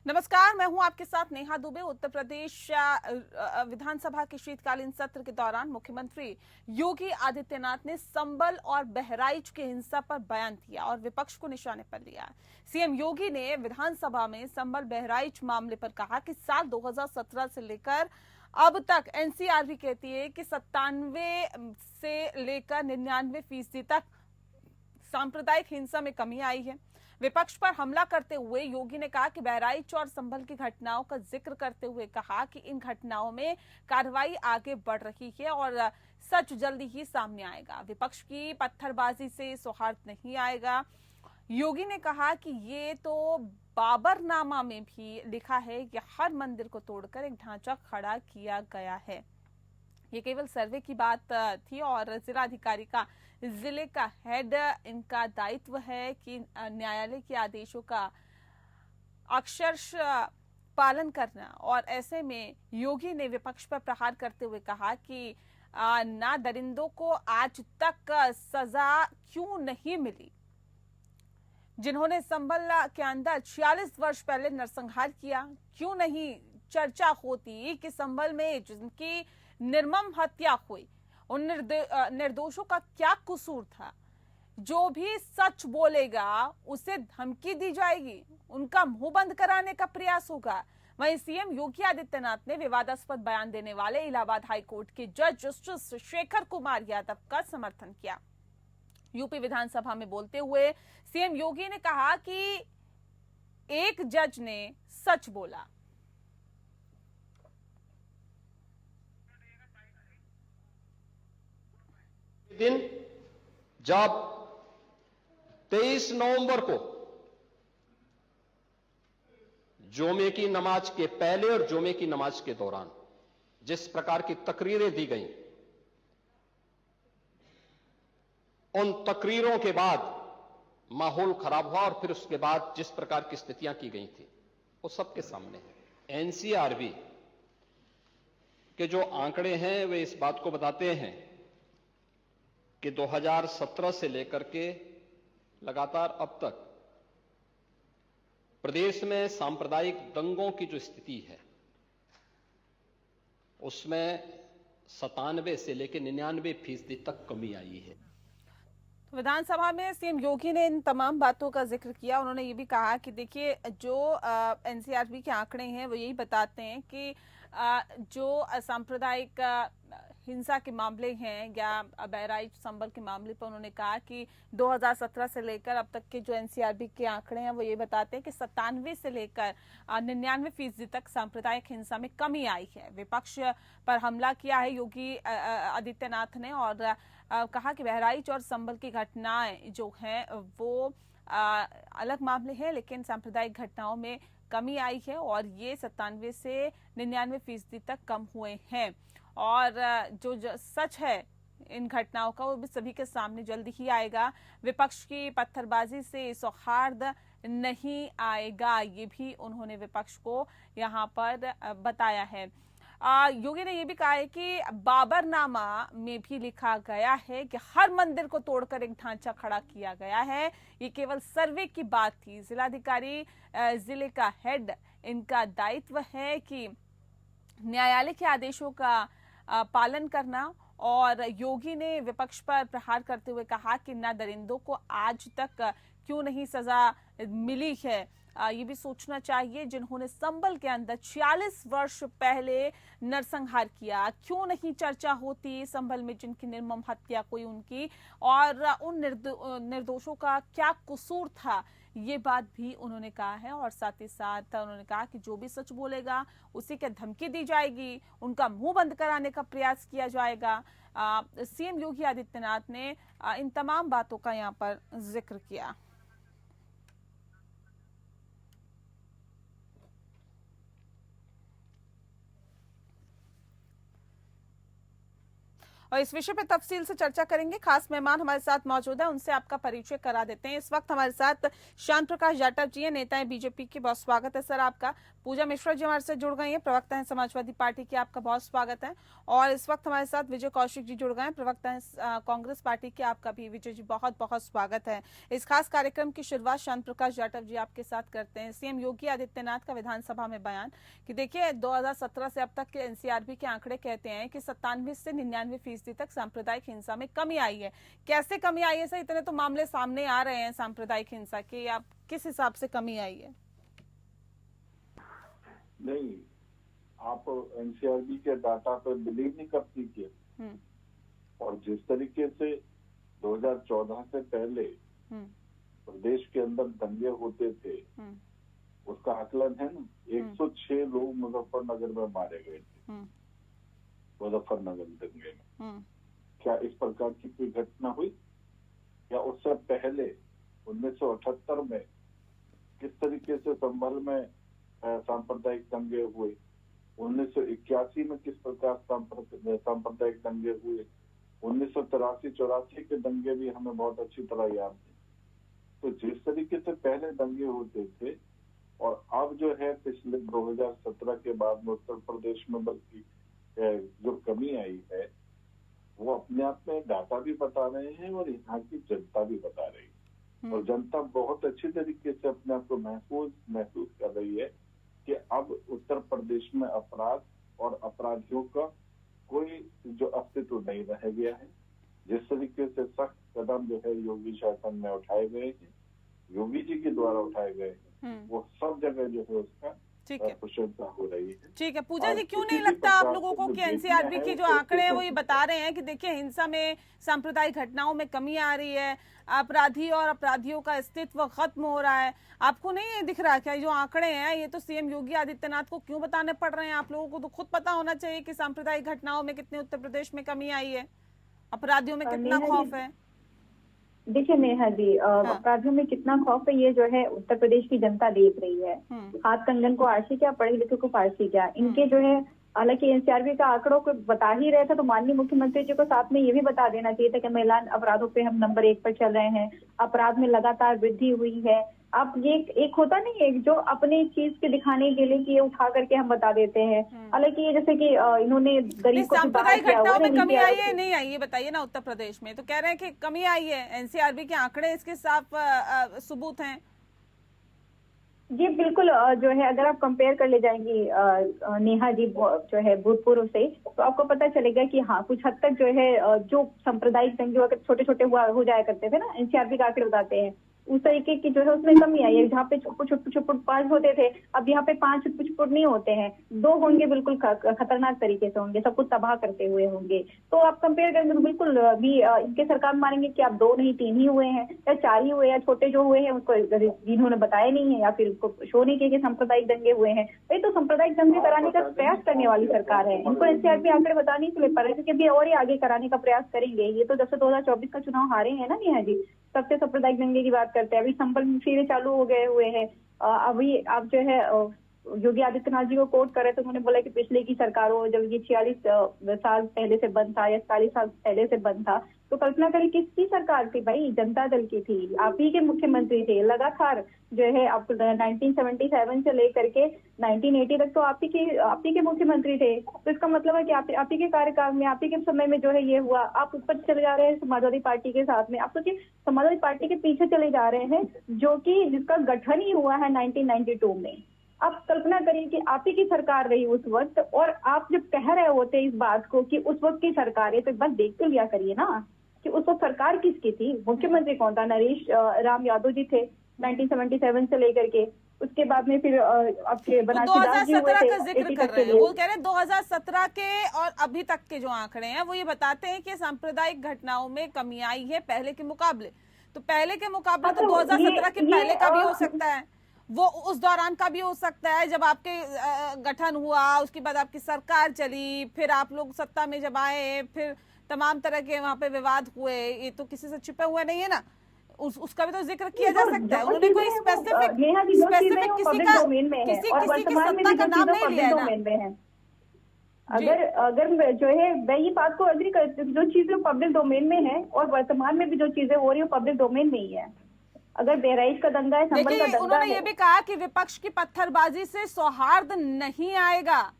नमस्कार, मैं हूं आपके साथ नेहा दुबे। उत्तर प्रदेश विधानसभा के शीतकालीन सत्र के दौरान मुख्यमंत्री योगी आदित्यनाथ ने संबल और बहराइच की हिंसा पर बयान दिया और विपक्ष को निशाने पर लिया। सीएम योगी ने विधानसभा में संबल बहराइच मामले पर कहा कि साल 2017 से लेकर अब तक एनसीआरबी कहती है कि 97 से लेकर 99% तक सांप्रदायिक हिंसा में कमी आई है। विपक्ष पर हमला करते हुए योगी ने कहा कि बहराइच और संभल की घटनाओं का जिक्र करते हुए कहा कि इन घटनाओं में कार्रवाई आगे बढ़ रही है और सच जल्दी ही सामने आएगा। विपक्ष की पत्थरबाजी से सौहार्द नहीं आएगा। योगी ने कहा कि ये तो बाबरनामा में भी लिखा है कि हर मंदिर को तोड़कर एक ढांचा खड़ा किया गया है। ये केवल सर्वे की बात थी और जिलाधिकारी का जिले का हेड इनका दायित्व है कि न्यायालय के आदेशों का अक्षरश पालन करना। और ऐसे में योगी ने विपक्ष पर प्रहार करते हुए कहा कि ना दरिंदों को आज तक सजा क्यों नहीं मिली, जिन्होंने संभल के अंदर 46 वर्ष पहले नरसंहार किया। क्यों नहीं चर्चा होती कि संभल में जिनकी निर्मम हत्या हुई उन निर्दोषों का क्या कसूर था। जो भी सच बोलेगा उसे धमकी दी जाएगी, उनका मुंह बंद कराने का प्रयास होगा। वहीं सीएम योगी आदित्यनाथ ने विवादास्पद बयान देने वाले इलाहाबाद हाईकोर्ट के जज जस्टिस शेखर कुमार यादव का समर्थन किया। यूपी विधानसभा में बोलते हुए सीएम योगी ने कहा कि एक जज ने सच बोला। दिन जब 23 नवंबर को जुमे की नमाज के पहले और जुमे की नमाज के दौरान जिस प्रकार की तकरीरें दी गईं, उन तकरीरों के बाद माहौल खराब हुआ और फिर उसके बाद जिस प्रकार की स्थितियां की गई थी वो सबके सामने है। एनसीआरबी के जो आंकड़े हैं वे इस बात को बताते हैं कि 2017 से लेकर के लगातार अब तक प्रदेश में सांप्रदायिक दंगों की जो स्थिति है उसमें 97 से लेकर 99% तक कमी आई है। विधानसभा में सीएम योगी ने इन तमाम बातों का जिक्र किया। उन्होंने ये भी कहा कि देखिए, जो एनसीआरबी के आंकड़े हैं वो यही बताते हैं कि जो सांप्रदायिक हिंसा के मामले हैं या बहराइच संभल के मामले पर उन्होंने कहा कि 2017 से लेकर अब तक के जो एनसीआरबी के आंकड़े हैं वो ये बताते हैं कि 97 से लेकर 99% तक सांप्रदायिक हिंसा में कमी आई है। विपक्ष पर हमला किया है योगी आदित्यनाथ ने और कहा कि बहराइच और संभल की घटनाएं जो हैं वो अलग मामले हैं, लेकिन सांप्रदायिक घटनाओं में कमी आई है और ये 97 से 99% तक कम हुए हैं। और जो सच है इन घटनाओं का वो भी सभी के सामने जल्दी ही आएगा। विपक्ष की पत्थरबाजी से सौहार्द नहीं आएगा, ये भी उन्होंने विपक्ष को यहाँ पर बताया है। योगी ने यह भी कहा है कि बाबरनामा में भी लिखा गया है कि हर मंदिर को तोड़कर एक ढांचा खड़ा किया गया है। ये केवल सर्वे की बात थी। जिलाधिकारी जिले का हेड इनका दायित्व है कि न्यायालय के आदेशों का पालन करना। और योगी ने विपक्ष पर प्रहार करते हुए कहा कि ना दरिंदों को आज तक क्यों नहीं सजा मिली है, ये भी सोचना चाहिए। जिन्होंने संभल के अंदर 46 वर्ष पहले नरसंहार किया, क्यों नहीं चर्चा होती संभल में जिनकी निर्मम हत्या हुई उनकी, और उन निर्दोषों का क्या कसूर था, ये बात भी उन्होंने कहा है। और साथ ही साथ उन्होंने कहा कि जो भी सच बोलेगा उसी के धमकी दी जाएगी, उनका मुंह बंद कराने का प्रयास किया जाएगा। सीएम योगी आदित्यनाथ ने इन तमाम बातों का यहाँ पर जिक्र किया। और इस विषय पे तफसील से चर्चा करेंगे। खास मेहमान हमारे साथ मौजूद है, उनसे आपका परिचय करा देते हैं। इस वक्त हमारे साथ श्याम प्रकाश जाटव जी हैं, नेता है बीजेपी के। बहुत स्वागत है सर आपका। पूजा मिश्रा जी हमारे साथ जुड़ गई हैं, प्रवक्ता हैं समाजवादी पार्टी के। आपका बहुत स्वागत है। और इस वक्त हमारे साथ विजय कौशिक जी जुड़ गए हैं, प्रवक्ता हैं कांग्रेस पार्टी के। आपका भी विजय जी बहुत बहुत स्वागत है। इस खास कार्यक्रम की शुरुआत श्याम प्रकाश जाटव जी आपके साथ करते हैं। सीएम योगी आदित्यनाथ का विधानसभा में बयान कि देखिए 2017 से अब तक के एनसीआरबी के आंकड़े कहते हैं कि 97 से 99% तक सांप्रदायिक हिंसा में कमी आई है। कैसे कमी आई है सर? इतने तो मामले सामने आ रहे हैं सांप्रदायिक हिंसा के, आप किस हिसाब से कमी आई है? नहीं, आप एनसीआरबी के डाटा पर बिलीव नहीं करती थी। और जिस तरीके से 2014 से पहले प्रदेश के अंदर दंगे होते थे, उसका आकलन है ना, 106 लोग मुजफ्फरनगर में मारे गए थे। मुजफ्फरनगर दंगे में क्या इस प्रकार की कोई घटना हुई? या उससे पहले 1978 में किस तरीके से संभल में सांप्रदायिक दंगे हुए? 1981 में किस प्रकार सांप्रदायिक दंगे हुए? 1983-84 के दंगे भी हमें बहुत अच्छी तरह याद है। तो जिस तरीके से पहले दंगे होते थे और अब जो है पिछले 2017 के बाद में उत्तर प्रदेश में बल्कि जो कमी आई है, वो अपने आप में डाटा भी बता रहे हैं और यहाँ की जनता भी बता रही है। और जनता बहुत अच्छी तरीके से अपने आप को महसूस कर रही है कि अब उत्तर प्रदेश में अपराध और अपराधियों का कोई जो अस्तित्व नहीं रह गया है। जिस तरीके से सख्त कदम जो है योगी शासन में उठाए गए हैं, योगी जी के द्वारा उठाए गए हैं, वो सब जगह जो है उसका प्रशंसा हो रही है। ठीक है। पूजा जी, क्यों नहीं लगता आप लोगों को कि एनसीआरबी के जो आंकड़े हैं वो ये बता रहे हैं कि देखिए हिंसा में, सांप्रदायिक घटनाओं में कमी आ रही है, अपराधी और अपराधियों का अस्तित्व खत्म हो रहा है? आपको नहीं दिख रहा क्या जो आंकड़े हैं ये तो सीएम योगी आदित्यनाथ को क्यों बताने पड़ रहे हैं? आप लोगों को तो खुद पता होना चाहिए कि सांप्रदायिक घटनाओं में कितने उत्तर प्रदेश में कमी आई है, अपराधियों में कितना खौफ है। देखिए नेहा जी, अपराधियों में कितना खौफ है ये जो है उत्तर प्रदेश की जनता देख रही है। हाथ कंगन को आरसी क्या, पढ़े लिखे को फारसी क्या। इनके जो है, हालांकि एनसीआरबी का आंकड़ों को बता ही रहे थे तो माननीय मुख्यमंत्री जी को साथ में ये भी बता देना चाहिए था कि महिला अपराधों पे हम नंबर 1 पर चल रहे हैं, अपराध में लगातार वृद्धि हुई है। अब ये एक होता नहीं है जो अपने चीज के दिखाने के लिए कि ये उठा करके हम बता देते हैं। हालांकि ये जैसे कि इन्होंने गरीब को सांप्रदायिक घटनाओं में कमी आई है नहीं आई, ये बताइए ना। उत्तर प्रदेश में तो कह रहे हैं कि कमी आई है, एनसीआरबी के आंकड़े इसके साफ सबूत हैं। ये बिल्कुल जो है, अगर आप कंपेयर कर ले जाएंगी नेहा जी जो है भूतपूर्व से, तो आपको पता चलेगा कि हाँ कुछ हद तक जो है जो सांप्रदायिक दंगे अगर छोटे छोटे हो जाया करते थे ना, एनसीआरबी का आंकड़े बताते हैं उस तरीके की जो है उसमें कमी आई है। जहाँ पे छुटपुट 5 होते थे, अब यहाँ पे 5 छुटपुट नहीं होते हैं, 2 होंगे, बिल्कुल खतरनाक तरीके से होंगे, सब कुछ तबाह करते हुए होंगे। तो आप कंपेयर करेंगे तो बिल्कुल भी इनके सरकार मानेंगे कि आप 2 नहीं 3 ही हुए हैं या 4 ही हुए, या छोटे जो हुए हैं उसको जिन्होंने बताया नहीं है या फिर उसको शो नहीं किया कि सांप्रदायिक दंगे हुए हैं। ये तो सांप्रदायिक दंगे कराने का प्रयास करने वाली सरकार है, इनको एनसीआरबी आंकड़े बताने के लिए पड़ रहे हैं, क्योंकि अभी और ही आगे कराने का प्रयास करेंगे। ये तो जब से 2024 का चुनाव हारे हैं ना नेहा जी, तब से सांप्रदायिक दंगे की बात करते हैं। अभी संभल में फिर चालू हो गए हुए हैं। अभी आप जो है योगी आदित्यनाथ जी को कोट करे तो उन्होंने बोला कि पिछले की सरकारों जब ये 46 साल पहले से बंद था या 40 साल पहले से बंद था, तो कल्पना करें किसकी सरकार थी भाई? जनता दल की थी, आप ही के मुख्यमंत्री थे। लगातार जो है आपको 1977 से लेकर के 1980 तक तो आप ही के मुख्यमंत्री थे। तो इसका मतलब है कि आप ही के कार्यकाल में, आप ही के समय में जो है ये हुआ। आप ऊपर चले जा रहे हैं समाजवादी पार्टी के साथ में, आप सोचिए समाजवादी पार्टी के पीछे चले जा रहे हैं जो कि जिसका गठन ही हुआ है 1992 में। आप कल्पना करिए कि आप ही की सरकार रही उस वक्त, और आप जब कह रहे होते इस बात को कि उस वक्त की सरकार है, तो एक बार देख तो लिया करिए ना कि उस वक्त सरकार किसकी थी, मुख्यमंत्री कौन था? नरेश राम यादव जी थे 1977 से लेकर के। उसके बाद में फिर आपके बनारसी दास जी हुए थे। 2017 का जिक्र कर रहे हैं, वो कह रहे हैं 2017 के और अभी तक के जो आंकड़े हैं वो ये बताते हैं कि सांप्रदायिक घटनाओं में कमी आई है पहले के मुकाबले। तो पहले के मुकाबले तो 2017 के पहले का भी हो सकता है, वो उस दौरान का भी हो सकता है जब आपके गठन हुआ, उसके बाद आपकी सरकार चली, फिर आप लोग सत्ता में जब आए, फिर तमाम तरह के वहां पे विवाद हुए। ये तो किसी से छिपा हुआ नहीं है ना, उसका भी तो जिक्र किया जा सकता है। उन्होंने कोई स्पेसिफिक किसी सत्ता का नाम नहीं लिया है ना। अगर जो है मैं ये बात को एग्री करती हूँ, जो चीजें पब्लिक डोमेन में है और वर्तमान में भी जो चीजें हो रही है पब्लिक डोमेन में ही है। अगर बहराइच का दंगा है, संभल का दंगा उन्होंने है। ये भी कहा कि विपक्ष की पत्थरबाजी से सौहार्द नहीं आएगा।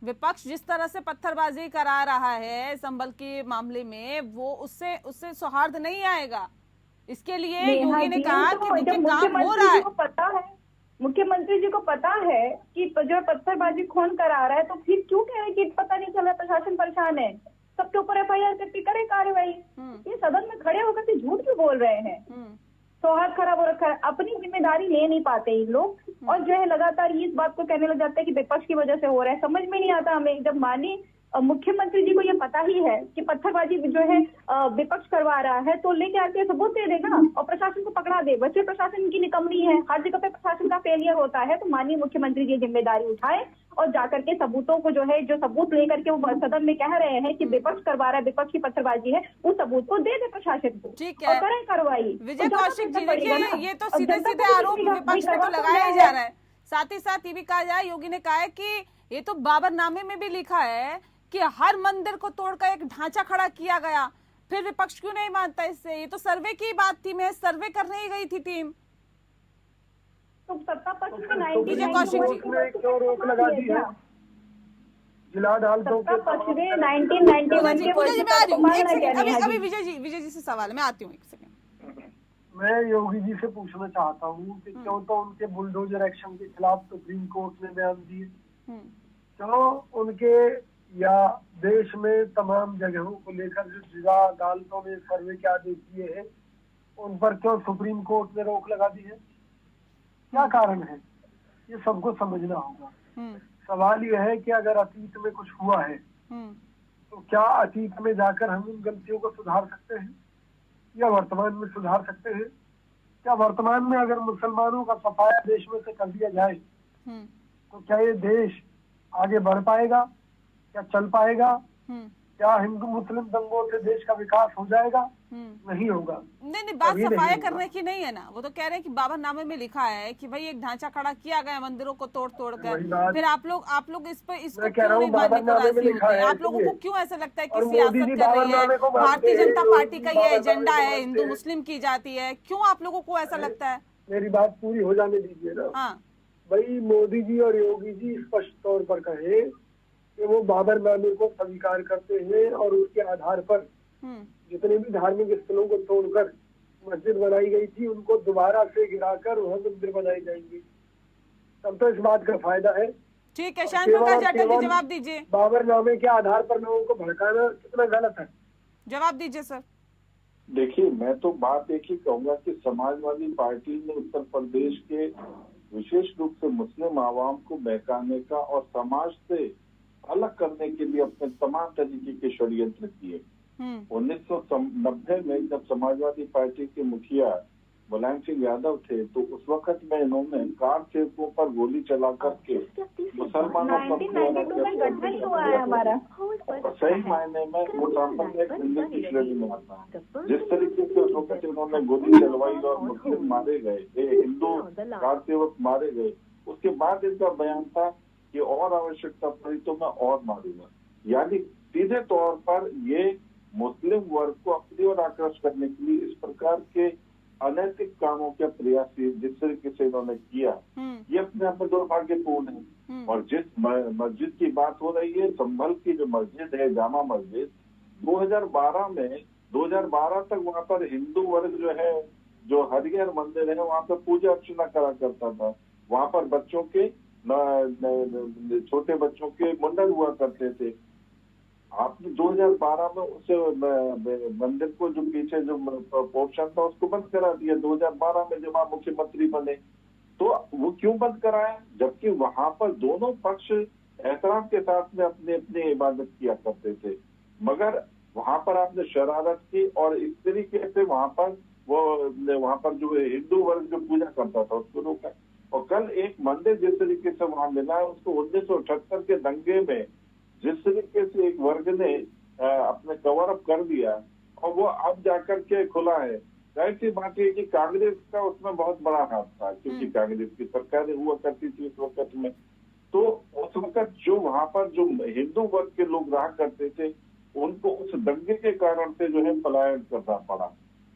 विपक्ष जिस तरह से पत्थरबाजी करा रहा है संभल के मामले में, वो उससे सौहार्द नहीं आएगा। इसके लिए योगी ने कहा कि देखिए काम हो रहा है। पता है, मुख्यमंत्री जी को पता है कि जो पत्थरबाजी कौन करा रहा है, तो फिर क्यों कह रहे हैं कि पता नहीं चला, प्रशासन परेशान है, सबके ऊपर FIR करके करे कार्रवाई। ये सदन में खड़े होकर के झूठ क्यों बोल रहे हैं? सौहार्द खराब हो रखा है, अपनी जिम्मेदारी ले नहीं पाते ये लोग और जो है लगातार इस बात को कहने लग जाते हैं कि विपक्ष की वजह से हो रहा है। समझ में नहीं आता हमें, जब माननीय मुख्यमंत्री जी को ये पता ही है कि पत्थरबाजी जो है विपक्ष करवा रहा है, तो लेके आके सबूत दे देना और प्रशासन को पकड़ा दे। बच्चे प्रशासन की निकम्मी है, हर जगह पे प्रशासन का फेलियर होता है, तो माननीय मुख्यमंत्री जी जिम्मेदारी उठाए और जाकर के सबूतों को जो है, जो सबूत लेकर के वो सदन में कह रहे हैं कि विपक्ष करवा रहा है, विपक्ष की पत्थरबाजी है, उस सबूत को दे दे प्रशासन को। ठीक है, करें कार्रवाई। विजय कौशिक जी, देखिए ये तो सीधे सीधे आरोप विपक्ष पे तो लगाया ही जा रहा है। साथ ही साथ ये भी कहा जाए, योगी ने कहा है कि ये तो बाबरनामे में भी लिखा है कि हर मंदिर को तोड़कर एक ढांचा खड़ा किया गया, फिर विपक्ष क्यों नहीं मानता इससे? ये तो सर्वे की बात थी, मैं सर्वे करने ही गई थी टीम। तो सत्ता पक्ष में विजय कौशिक जी क्यों रोक लगा दी है? जिला अदालतों के 1991 के अभी विजय जी से सवाल, मैं आती हूँ एक सेकंड। मैं योगी जी से पूछना चाहता हूँ कि क्यों तो उनके बुलडोजर एक्शन के खिलाफ सुप्रीम कोर्ट ने बयान दिए, क्यों उनके या देश में तमाम जगहों को लेकर जो जिला अदालतों ने सर्वे के आदेश दिए हैं उन पर क्यों सुप्रीम कोर्ट ने रोक लगा दी है? क्या कारण है? ये सबको समझना होगा। सवाल यह है कि अगर अतीत में कुछ हुआ है तो क्या अतीत में जाकर हम उन गलतियों को सुधार सकते हैं या वर्तमान में सुधार सकते हैं? क्या वर्तमान में अगर मुसलमानों का सफाया देश में से कर दिया जाए तो क्या ये देश आगे बढ़ पाएगा? क्या चल पाएगा? क्या हिंदू मुस्लिम दंगों से देश का विकास हो जाएगा? नहीं होगा। नहीं, बात सफाया करने की नहीं है ना, वो तो कह रहे हैं कि बाबरनामे में लिखा है कि भाई एक ढांचा खड़ा किया गया मंदिरों को तोड़ कर, फिर आप लोग इसको क्यों नहीं मानने को राजी होते हैं? आप लोगों को क्यों ऐसा लगता है कि सियासत कर रही है भारतीय जनता पार्टी का ये एजेंडा है, हिंदू मुस्लिम की जाती है, क्यों आप लोगों को ऐसा लगता है? मेरी बात पूरी हो जाने दीजिए ना। हाँ भाई, मोदी जी और योगी जी स्पष्ट तौर पर कहे कि वो बाबरनामे को स्वीकार करते हैं और उसके आधार पर जितने भी धार्मिक स्थलों को तोड़कर मस्जिद बनाई गई थी उनको दोबारा से गिराकर वहाँ मंदिर बनाए जाएंगे, तब तो इस बात का फायदा है। ठीक है, शांत प्रकाश जाटव जी जवाब दीजिए। बाबरनामे के आधार पर लोगों को भड़काना कितना गलत है? जवाब दीजिए सर। देखिए, मैं तो बात एक ही कहूंगा कि समाजवादी पार्टी ने उत्तर प्रदेश के विशेष रूप से मुस्लिम आवाम को बहकाने का और समाज से अलग करने के लिए अपने तमाम तरीके के षड्यंत्र किए। 1990 में जब समाजवादी पार्टी के मुखिया मुलायम सिंह यादव थे तो उस वक्त में इन्होंने कार सेवकों पर गोली चला करके मुसलमानों पर सही मायने में मुसलमान एक हिंदू की श्रेणी में आता है। जिस तरीके से उस वक्त इन्होंने गोली चलवाई और मुस्लिम मारे गए, हिंदू कार सेवक मारे गए, उसके बाद इनका बयान था कि और आवश्यकता पड़ी तो मैं और मारूंगा। यानी सीधे तौर पर ये मुस्लिम वर्ग को अपनी ओर आकर्षित करने के लिए इस प्रकार के अनैतिक कामों के प्रयास जिस तरीके से इन्होंने किया, ये अपने आप में दुर्भाग्यपूर्ण है। और जिस मस्जिद की बात हो रही है, संभल की जो मस्जिद है जामा मस्जिद, 2012 तक वहाँ पर हिंदू वर्ग जो है, जो हरिहर मंदिर है, वहाँ पर पूजा अर्चना करा करता था। वहाँ पर बच्चों के छोटे बच्चों के मुंडन हुआ करते थे। आपने 2012 में उस मंदिर को जो पीछे जो पोर्शन था उसको बंद करा दिया। 2012 में जब आप मुख्यमंत्री बने तो वो क्यों बंद कराया? जबकि वहां पर दोनों पक्ष एहतराम के साथ में अपने अपने इबादत किया करते थे, मगर वहां पर आपने शरारत की और इस तरीके से वहां पर जो हिंदू वर्ग जो पूजा करता था उसको रोका। और कल एक मंदिर जिस तरीके से वहां मिला है, उसको 1978 के दंगे में जिस तरीके से एक वर्ग ने अपने कवर अप कर दिया और वो अब जाकर के खुला है। जाहिर सी बात है कि कांग्रेस का उसमें बहुत बड़ा हाथ था, क्योंकि कांग्रेस की सरकार हुआ करती थी उस वक्त में। तो उस वक्त जो वहां पर जो हिंदू वर्ग के लोग रहा करते थे, उनको उस दंगे के कारण से जो है पलायन करना पड़ा।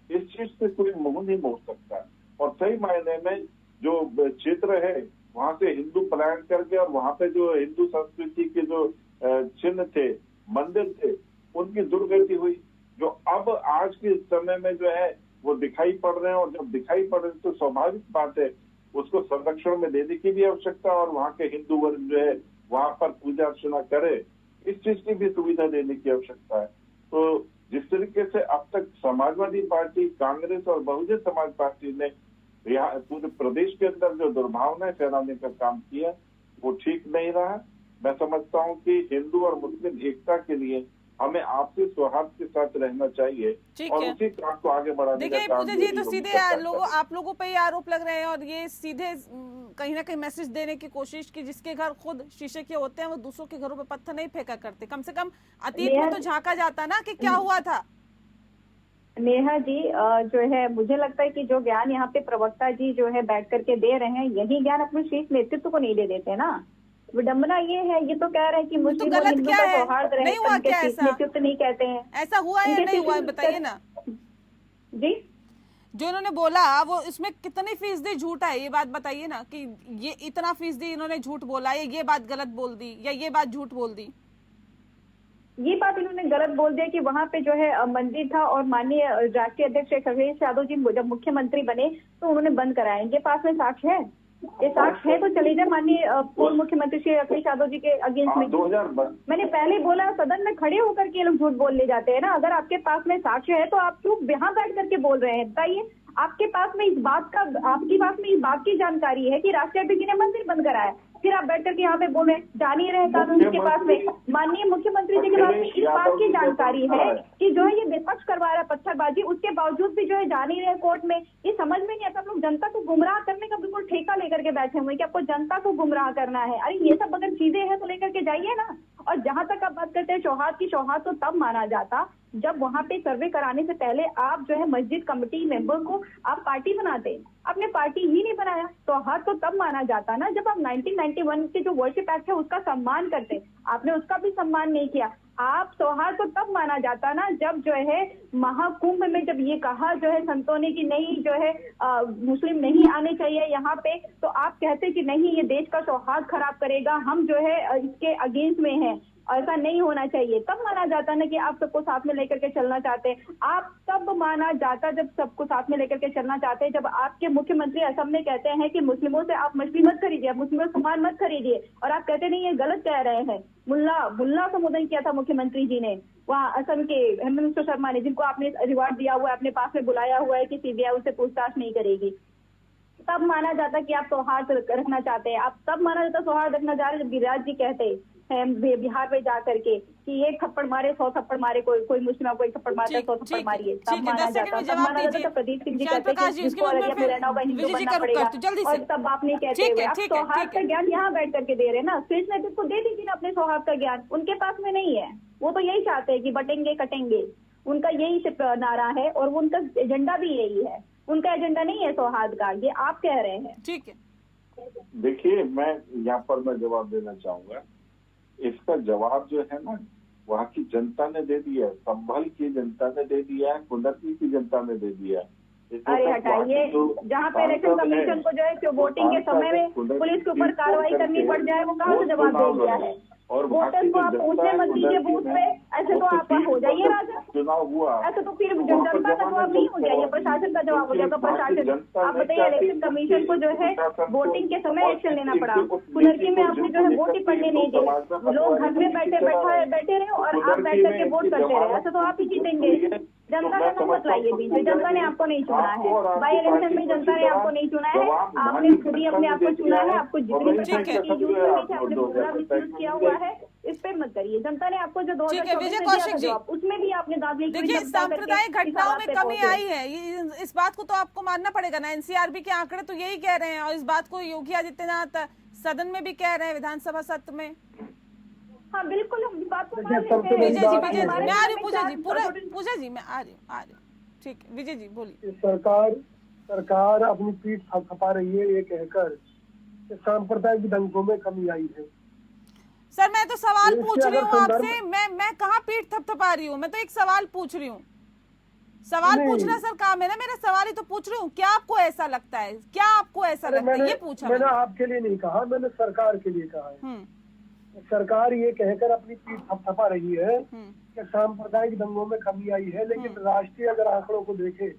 इस चीज से कोई मुंह नहीं मोड़ सकता। और सही मायने में जो क्षेत्र है वहां से हिंदू पलायन करके, और वहां पे जो हिंदू संस्कृति के जो चिन्ह थे, मंदिर थे, उनकी दुर्गति हुई, जो अब आज के समय में जो है वो दिखाई पड़ रहे हैं। और जब दिखाई पड़ रहे हैं तो स्वाभाविक बात है उसको संरक्षण में देने की भी आवश्यकता, और वहाँ के हिंदू वर्ग जो है वहां पर पूजा अर्चना करे, इस चीज की भी सुविधा देने की आवश्यकता है। तो जिस तरीके से अब तक समाजवादी पार्टी, कांग्रेस और बहुजन समाज पार्टी ने पूरे प्रदेश के अंदर जो दुर्भावनाएं फैलाने का काम किया, वो ठीक नहीं रहा। मैं समझता हूँ कि हिंदू और मुस्लिम एकता के लिए हमें आपसी सौहार्द के साथ रहना चाहिए और उसी काम को आगे बढ़ाने का काम। देखिए, पूजा जी, तो सीधे आप लोगों पे ही आरोप लग रहे हैं, और ये सीधे कहीं ना कहीं मैसेज देने की कोशिश की जिसके घर खुद शीशे के होते हैं वो दूसरों के घरों पे पत्थर नहीं फेंका करते। कम से कम अतीत में तो झांका जाता ना कि क्या हुआ था। नेहा जी, जो है मुझे लगता है कि जो ज्ञान यहाँ पे प्रवक्ता जी जो है बैठ करके दे रहे हैं, यही ज्ञान अपने शीर्ष नेतृत्व को नहीं दे देते ना। विडम्बना ये है, ये तो कह रहे हैं कि मुस्लिम और हिंदू का सौहार्द रहे, नेतृत्व नहीं कहते हैं। ऐसा हुआ या नहीं हुआ, बताइए ना जी। जो इन्होंने बोला वो इसमें कितनी फीसदी झूठ है, ये बात बताइए ना कि ये इतना फीसदी इन्होंने झूठ बोला, ये बात गलत बोल दी या ये बात झूठ बोल दी। ये बात इन्होंने गलत बोल दिया कि वहाँ पे जो है मंदिर था और माननीय राष्ट्रीय अध्यक्ष अखिलेश यादव जी जब मुख्यमंत्री बने तो उन्होंने बंद कराया। इनके पास में साक्ष्य है, ये साक्ष्य है तो चले जाए माननीय पूर्व मुख्यमंत्री श्री अखिलेश यादव जी के अगेंस्ट में। 2000 मैंने पहले बोला, सदन में खड़े होकर के ये लोग झूठ बोल ले जाते हैं ना। अगर आपके पास में साक्ष्य है तो आप क्यों यहाँ बैठ करके बोल रहे हैं, बताइए। आपके पास में इस बात की जानकारी है कि राष्ट्रीय अध्यक्ष जी ने मंदिर बंद कराया, फिर आप बैठ करके यहाँ पे बोल रहे हैं। जान ही रहे कानून के पास में, माननीय मुख्यमंत्री जी के पास में इस बात की जानकारी है कि जो है ये विपक्ष करवा रहा है पत्थरबाजी, उसके बावजूद भी जो है जान ही रहे कोर्ट में। ये समझ में नहीं आता, आप लोग जनता को गुमराह करने का बिल्कुल ठेका लेकर के बैठे हुए हैं कि आपको जनता को गुमराह करना है। अरे ये सब अगर चीजें हैं तो लेकर के जाइए ना। और जहां तक आप बात करते हैं सौहार्द की, सौहार्द तो तब माना जाता जब वहां पे सर्वे कराने से पहले आप जो है मस्जिद कमेटी मेंबर को आप पार्टी बनाते। आपने पार्टी ही नहीं बनाया। सौहार्द तो तब माना जाता ना जब आप 1991 के जो वर्शिप एक्ट है उसका सम्मान करते। आपने उसका भी सम्मान नहीं किया। आप सौहार्द तो तब माना जाता ना जब जो है महाकुंभ में जब ये कहा जो है संतों ने कि नहीं जो है मुस्लिम नहीं आने चाहिए यहाँ पे, तो आप कहते कि नहीं ये देश का सौहार्द खराब करेगा, हम जो है इसके अगेंस्ट में हैं, ऐसा नहीं होना चाहिए। तब माना जाता ना कि आप सबको साथ में लेकर के चलना चाहते हैं। आप तब माना जाता जब सबको साथ में लेकर के चलना चाहते हैं जब आपके मुख्यमंत्री असम में कहते हैं कि मुस्लिमों से आप मछली मत खरीदिए, मुस्लिमों से सामान मत खरीदिए, और आप कहते नहीं ये गलत कह रहे हैं। मुल्ला संबोधन किया था मुख्यमंत्री जी ने वहाँ असम के हेमंत शर्मा ने, जिनको आपने रिवार्ड दिया हुआ है, अपने पास में बुलाया हुआ है कि सीबीआई उससे पूछताछ नहीं करेगी। तब माना जाता कि आप सौहार्द रखना चाहते हैं। आप तब माना जाता सौहार्द रखना चाह रहे जब गिरिराज जी कहते हैं बिहार में जा करके कि एक थप्पड़ मारे 100 थप्पड़ मारे, कोई मुस्लिम को एक थप्पड़ मारता है 100 थप्पड़ मारिए, तब माना जाता। तब माना जाता प्रदीप सिंह जी कहते हैं जिसको अररिया में रहना होगा हिंदू बनना पड़ेगा, और तब आप नहीं कहते हुए आप सौहार्द का ज्ञान यहाँ बैठ करके दे रहे हैं ना। शीर्ष नेतृत्व को दे दीजिए ना अपने सौहार्द का ज्ञान, उनके पास में नहीं है। वो तो यही चाहते हैं कि बटेंगे कटेंगे, उनका यही नारा है और वो उनका एजेंडा भी यही है। उनका एजेंडा नहीं है सौहार्द का, ये आप कह रहे हैं। ठीक है, देखिए मैं यहाँ पर मैं जवाब देना चाहूंगा। इसका जवाब जो है ना वहाँ की जनता ने दे दिया है, संभल की जनता ने दे दिया है, कुंडली की जनता ने दे दिया है। अरे हटाइए, जहाँ पे इलेक्शन कमीशन को जो है वोटिंग के समय में पुलिस के ऊपर कार्रवाई करनी पड़ जाए, वो कहाँ से जवाब दे दिया है। और वोटर्स को आप पूछने मत दीजिए बूथ पे, ऐसे तो आप हो जाइए राजा। चुनाव हुआ ऐसे तो फिर जनता का जवाब नहीं हो जाएगा, प्रशासन का जवाब हो जाएगा। प्रशासन आप बताइए, इलेक्शन कमीशन को जो है वोटिंग के समय एक्शन लेना पड़ा। कुनरकी में आपने जो है वोट ही पड़ने नहीं दिए, लोग घर में बैठे रहे और आप बैठ करके वोट करते रहे। ऐसे तो आप ही जीतेंगे। जनता का नाम मत लाइए बीच में, जनता ने आपको नहीं चुना है। बाई इलेक्शन में जनता ने आपको नहीं चुना है, आपने खुद ही अपने आप को चुना है। आपको जितनी आपने किया हुआ है इस पे मत करिए। जनता ने आपको जो 2024 उसमें भी आपने दादी। देखिए, सांप्रदायिक घटनाओं में कमी आई है, इस बात को तो आपको मानना पड़ेगा ना। एनसीआरबी के आंकड़े तो यही कह रहे हैं, और इस बात को योगी आदित्यनाथ सदन में भी कह रहे हैं, विधानसभा सत्र में। हाँ बिल्कुल, हम बात को विजय जी, मैं आ रही हूँ, पूजा जी मैं आ रही हूँ। ठीक है विजय जी बोलिए। सरकार अपनी पीठ थपथपा रही है ये कहकर कि सांप्रदायिक दंगों में कमी आई है। सर मैं तो सवाल पूछ रही हूँ संदर्भ... आपसे, मैं कहाँ पीठ थपथपा रही हूँ, मैं तो एक सवाल पूछ रही हूँ। सवाल पूछना सर काम है ना, मेरा सवाल ही तो पूछ रही हूँ। क्या आपको ऐसा लगता है, क्या आपको ऐसा लगता है, ये पूछा मैंने आपके लिए नहीं कहा, मैंने सरकार के लिए कहा है। सरकार ये कहकर अपनी पीठ थपथपा रही है कि सांप्रदायिक दंगों में कमी आई है, लेकिन राष्ट्रीय अगर आंकड़ों को देखें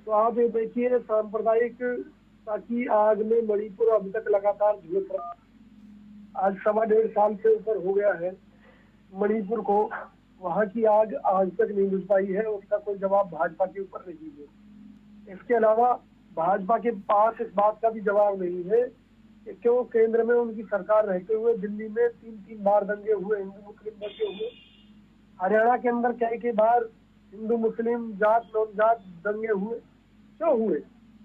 तो आप ये देखिए सांप्रदायिक की आग में मणिपुर अभी तक लगातार झुलस रहा। आज 1.5 साल से ऊपर हो गया है मणिपुर को, वहाँ की आग आज तक नहीं बुझ पाई है। उसका कोई जवाब भाजपा के ऊपर नहीं है। इसके अलावा भाजपा के पास इस बात का भी जवाब नहीं है कि क्यों केंद्र में उनकी सरकार रहते हुए दिल्ली में 3 बार दंगे हुए, हिंदू मुस्लिम दंगे हुए। हरियाणा के अंदर कई बार हिंदू मुस्लिम जात नॉन जात दंगे हुए, क्यों हुए?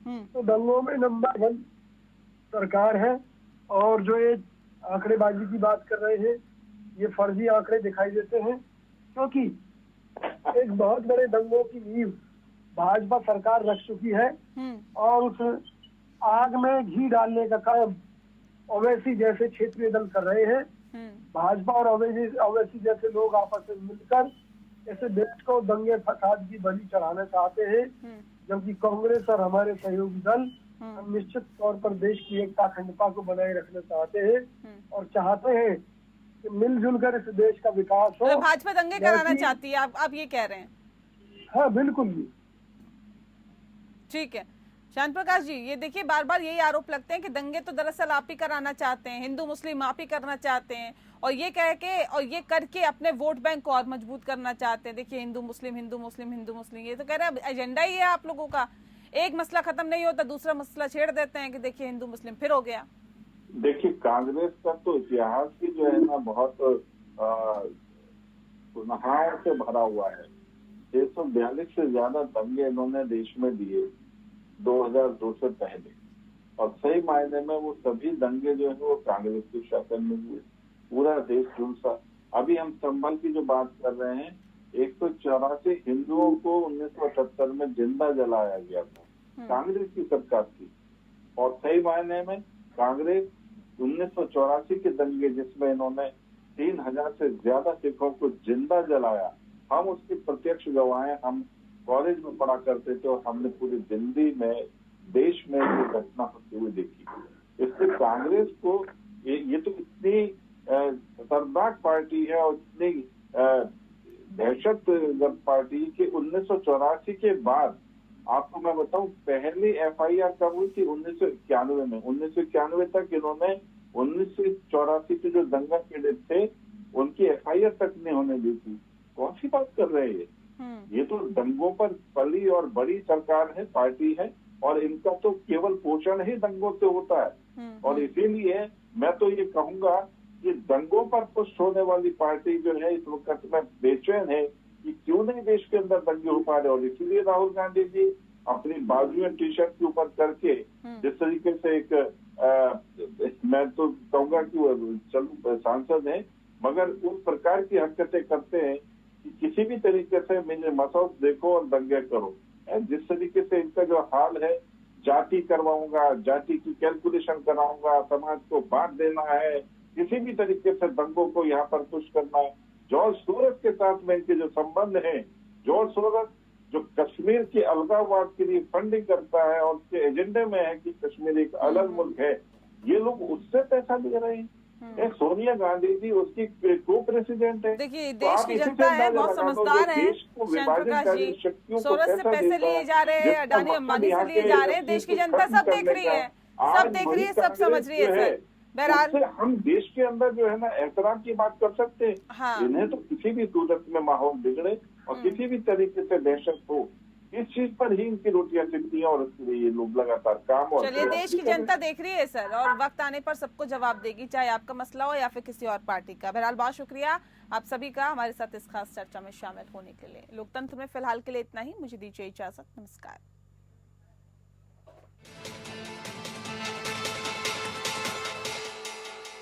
तो दंगों में नंबर 1 सरकार है। और जो ये आंकड़ेबाजी की बात कर रहे हैं, ये फर्जी आंकड़े दिखाई देते हैं, क्योंकि एक बहुत बड़े दंगों की नींव भाजपा सरकार रख चुकी है और उस आग में घी डालने का काम ओवैसी जैसे क्षेत्रीय दल कर रहे हैं। भाजपा और ओवैसी जैसे लोग आपस में मिलकर ऐसे देश को दंगे फसाद की बलि चढ़ाना चाहते हैं, जबकि कांग्रेस और हमारे सहयोगी दल हम निश्चित तौर पर देश की एकता अखंडता को बनाए रखना चाहते हैं और चाहते हैं कि मिलजुल कर इस देश का विकास हो। तो भाजपा दंगे कराना चाहती है, आप ये कह रहे हैं? हाँ बिल्कुल जी, ठीक है। शांत प्रकाश जी, ये देखिए बार बार यही आरोप लगते हैं कि दंगे तो दरअसल आप ही कराना चाहते हैं, हिंदू मुस्लिम आप ही करना चाहते हैं, और ये कह के और ये करके अपने वोट बैंक को और मजबूत करना चाहते हैं। देखिए हिंदू मुस्लिम हिंदू मुस्लिम हिंदू मुस्लिम, ये तो कह रहे हैं एजेंडा ही है आप लोगों का। एक मसला खत्म नहीं होता दूसरा मसला छेड़ देते हैं कि देखिए हिंदू मुस्लिम फिर हो गया। देखिए कांग्रेस का तो इतिहास ही जो है ना बहुत सुनहार से भरा हुआ है। 642 से ज्यादा दंगे इन्होंने देश में दिए 2002 से पहले, और सही मायने में वो सभी दंगे जो है वो कांग्रेस के शासन में हुए। पूरा देश झुलसा। अभी हम संभल की जो बात कर रहे हैं, 184 हिंदुओं को 1978 में जिंदा जलाया गया था, कांग्रेस की सरकार थी। और सही मायने में कांग्रेस 1984 के दंगे जिसमें इन्होंने 3000 से ज्यादा सिखों को जिंदा जलाया, हम उसके प्रत्यक्ष गवाह हैं। हम कॉलेज में पढ़ा करते थे और हमने पूरी जिंदगी में देश में ये घटना होते हुए देखी। इससे कांग्रेस को ये तो इतनी खतरनाक पार्टी है और इतनी दहशतगर्द पार्टी कि 1984 के बाद आपको मैं बताऊं, पहली FIR कब हुई थी? 1991 में। 1991 तक इन्होंने 1984 के जो दंगा पीड़ित थे उनकी FIR तक नहीं होने दी थी। कौन सी बात कर रहे हैं? ये तो दंगों पर पली और बड़ी सरकार है, पार्टी है, और इनका तो केवल पोषण ही दंगों से होता है। और इसीलिए मैं तो ये कहूंगा कि दंगों पर पुष्ट होने वाली पार्टी जो है इस वक्त में बेचैन है कि क्यों नहीं देश के अंदर दंगे हो पा रहे। और इसीलिए राहुल गांधी जी अपनी बाजुएं टी-शर्ट के ऊपर करके जिस तरीके से एक मैं तो कहूंगा कि वो चलो सांसद है, मगर उस प्रकार की हरकतें करते हैं कि किसी भी तरीके से मुझे मसौद देखो और दंगे करो। जिस तरीके से इनका जो हाल है, जाति करवाऊंगा, जाति की कैलकुलेशन कराऊंगा, समाज को बांट देना है, किसी भी तरीके से दंगों को यहाँ पर पुश करना है। जॉर्ज सोरोस के साथ में इनके जो संबंध है, जॉर्ज सोरोस जो कश्मीर के अलगाववाद के लिए फंडिंग करता है और उसके एजेंडे में है कि कश्मीर एक अलग मुल्क है, ये लोग उससे पैसा ले रहे हैं। सोनिया गांधी जी उसकी को प्रेसिडेंट है। देखिए देश की जनता है, बहुत समझदार है। प्रकाश जी, सोरस से पैसे लिए जा रहे हैं, अडानी अंबानी से लिए जा रहे हैं, देश की जनता सब देख रही है, सब देख रही है, सब समझ रही है सर। बहरहाल हम देश के अंदर जो है ना एहतराम की बात कर सकते हैं। हाँ। इन्हें तो किसी भी सूरत में माहौल बिगड़े और किसी भी तरीके से दहशत हो, इस चीज पर ही इनकी रोटियां सिकती हैं और उसके लिए ये लोग लगातार काम और चलिए देश की जनता देख रही है सर, और वक्त आने पर सबको जवाब देगी, चाहे आपका मसला हो या फिर किसी और पार्टी का। बहरहाल बहुत शुक्रिया आप सभी का हमारे साथ इस खास चर्चा में शामिल होने के लिए। लोकतंत्र में फिलहाल के लिए इतना ही, मुझे दीजिए इजाजत, नमस्कार।